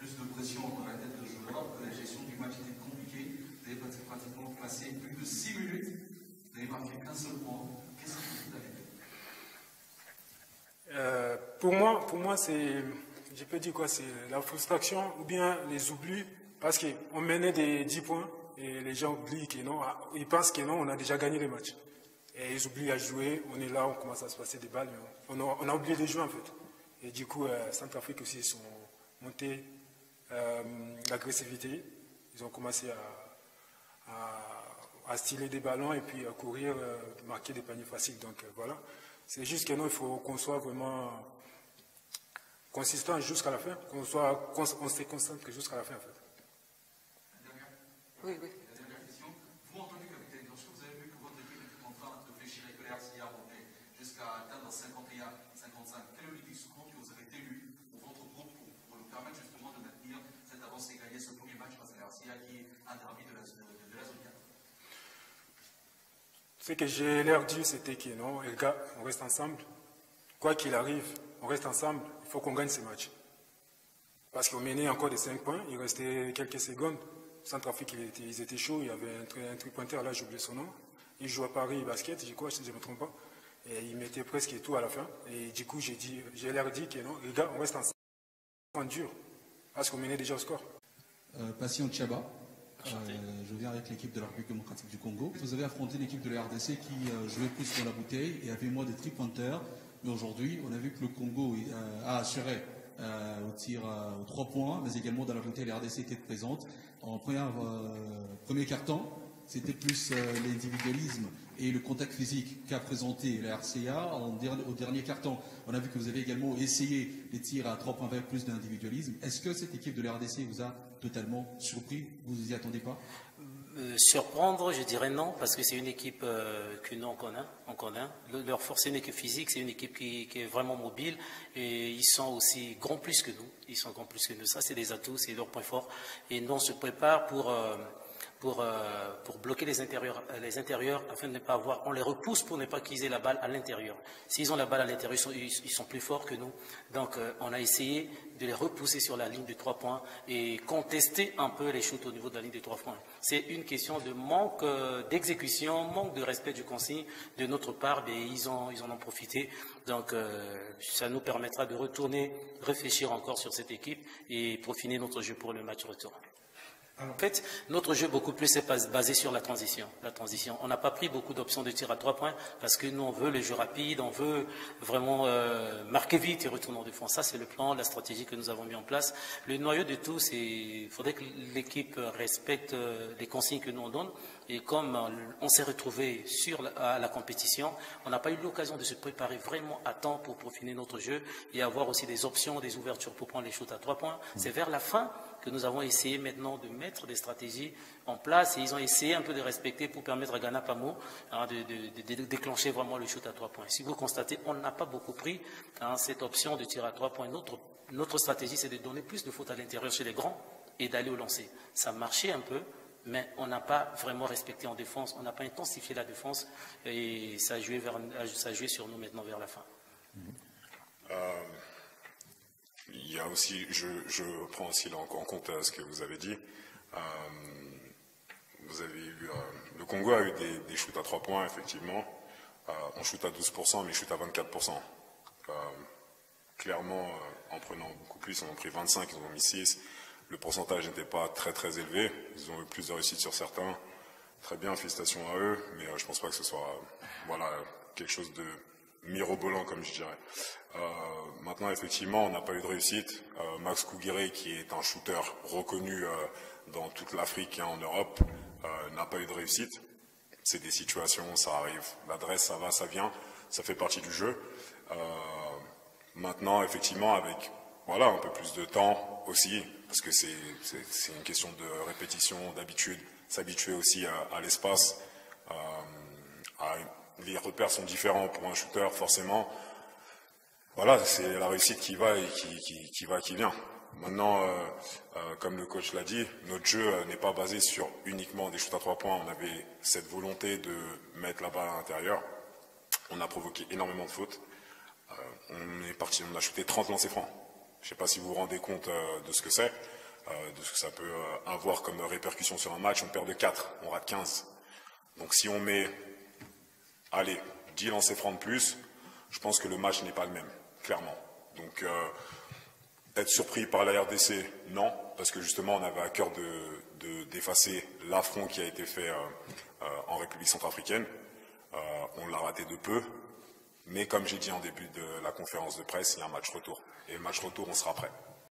plus de pression dans la tête de joueur, la gestion du match était compliquée. Vous avez pratiquement passé plus de 6 minutes, vous n'avez marqué qu'un seul point. Qu'est-ce que vous avez fait? Pour moi c'est, je peux dire quoi, c'est la frustration ou bien les oublis, parce qu'on menait des 10 points et les gens oublient que non, ils pensent que non, on a déjà gagné le match. Et ils oublient à jouer, on est là, on commence à se passer des balles, mais on a oublié de jouer en fait. Et du coup, Centrafrique aussi, ils sont montés l'agressivité, ils ont commencé à styler des ballons et puis à courir, marquer des paniers faciles. Donc voilà, c'est juste que non, il faut qu'on soit vraiment consistant jusqu'à la fin, on se concentre jusqu'à la fin en fait. Oui, oui. La dernière question, vous en tant que capitaine, lorsque vous avez vu que votre équipe était en train de réfléchir et que l'RCA montait jusqu'à atteindre 51-55, quel objectif second que vous avez élu pour votre groupe pour nous permettre justement de maintenir cette avancée et gagner ce premier match face à l'RCA qui est un derby de la zone 4? Ce que j'ai leur dit, c'était que non, les gars, on reste ensemble. Quoi qu'il arrive, on reste ensemble, il faut qu'on gagne ces matchs. Parce qu'on menait encore des 5 points, il restait quelques secondes. Centrafrique, ils étaient chauds, il y avait un tripointeur, là j'ai oublié son nom. Il joue à Paris basket, je crois, si je ne me trompe pas. Et il mettait presque tout à la fin. Et du coup, j'ai leur dit que non, les gars, on reste ensemble. On dur, parce qu'on menait déjà au score. Patient Tchaba, je viens avec l'équipe de la République démocratique du Congo. Vous avez affronté l'équipe de la RDC qui jouait plus sur la bouteille et avait moins de tripointeurs. Mais aujourd'hui, on a vu que le Congo a assuré au tir aux 3 points, mais également dans la bouteille, la RDC était présente. En premier quart-temps, c'était plus l'individualisme et le contact physique qu'a présenté la RCA. Au dernier quart-temps, on a vu que vous avez également essayé les tirs à 3 points avec plus d'individualisme. Est-ce que cette équipe de la RDC vous a totalement surpris? Vous ne vous y attendez pas? Surprendre, je dirais non, parce que c'est une équipe que nous on connaît. Leur force, c'est une équipe physique, c'est une équipe qui est vraiment mobile et ils sont aussi grands plus que nous. Ils sont grands plus que nous. Ça, c'est des atouts, c'est leur point fort. Et nous, on se prépare pour bloquer les intérieurs afin de ne pas avoir, on les repousse pour ne pas qu'ils aient la balle à l'intérieur. S'ils ont la balle à l'intérieur, ils sont plus forts que nous. Donc on a essayé de les repousser sur la ligne de 3 points et contester un peu les shoots au niveau de la ligne de 3 points. C'est une question de manque d'exécution, manque de respect du consigne de notre part, mais ils en ont profité. Donc ça nous permettra de retourner, réfléchir encore sur cette équipe et peaufiner notre jeu pour le match retour. En fait, notre jeu beaucoup plus est basé sur la transition. On n'a pas pris beaucoup d'options de tir à 3 points parce que nous, on veut le jeu rapide, on veut vraiment marquer vite et retourner en défense. Ça, c'est le plan, la stratégie que nous avons mis en place. Le noyau de tout, c'est qu'il faudrait que l'équipe respecte les consignes que nous on donne. Et comme on s'est retrouvé à la compétition, on n'a pas eu l'occasion de se préparer vraiment à temps pour peaufiner notre jeu et avoir aussi des options, des ouvertures pour prendre les shoots à 3 points. C'est vers la fin que nous avons essayé maintenant de mettre des stratégies en place et ils ont essayé un peu de respecter pour permettre à Ghana Pamo de déclencher vraiment le shoot à 3 points. Si vous constatez, on n'a pas beaucoup pris cette option de tir à 3 points. Notre stratégie, c'est de donner plus de fautes à l'intérieur chez les grands et d'aller au lancer. Ça marchait un peu, mais on n'a pas vraiment respecté en défense, on n'a pas intensifié la défense et ça a joué sur nous maintenant vers la fin. Il y a aussi, je prends aussi là en compte ce que vous avez dit. Vous avez eu, le Congo a eu des shoots à 3 points, effectivement. On shoot à 12%, mais shoot à 24%. Clairement, en prenant beaucoup plus, on a pris 25, ils en ont mis 6. Le pourcentage n'était pas très très élevé. Ils ont eu plus de réussite sur certains. Très bien, félicitations à eux, mais je ne pense pas que ce soit quelque chose de mirobolant, comme je dirais. Maintenant, effectivement, on n'a pas eu de réussite. Max Kougere, qui est un shooter reconnu dans toute l'Afrique et en Europe, n'a pas eu de réussite. C'est des situations, ça arrive. L'adresse, ça va, ça vient, ça fait partie du jeu. Maintenant, effectivement, avec un peu plus de temps aussi, parce que c'est une question de répétition, d'habitude, s'habituer aussi à l'espace. Les repères sont différents pour un shooter, forcément. Voilà, c'est la réussite qui va et qui vient. Maintenant, comme le coach l'a dit, notre jeu n'est pas basé sur uniquement des shoots à 3 points. On avait cette volonté de mettre la balle à l'intérieur. On a provoqué énormément de fautes. On est parti, on a shooté 30 lancers francs. Je ne sais pas si vous vous rendez compte de ce que c'est, de ce que ça peut avoir comme répercussion sur un match. On perd de 4, on rate 15. Donc si on met, allez, 10 lancers francs de plus, je pense que le match n'est pas le même, clairement. Donc être surpris par la RDC, non, parce que justement on avait à cœur d'effacer l'affront qui a été fait en République centrafricaine. On l'a raté de peu, mais comme j'ai dit en début de la conférence de presse, il y a un match retour. Et le match retour, on sera prêt.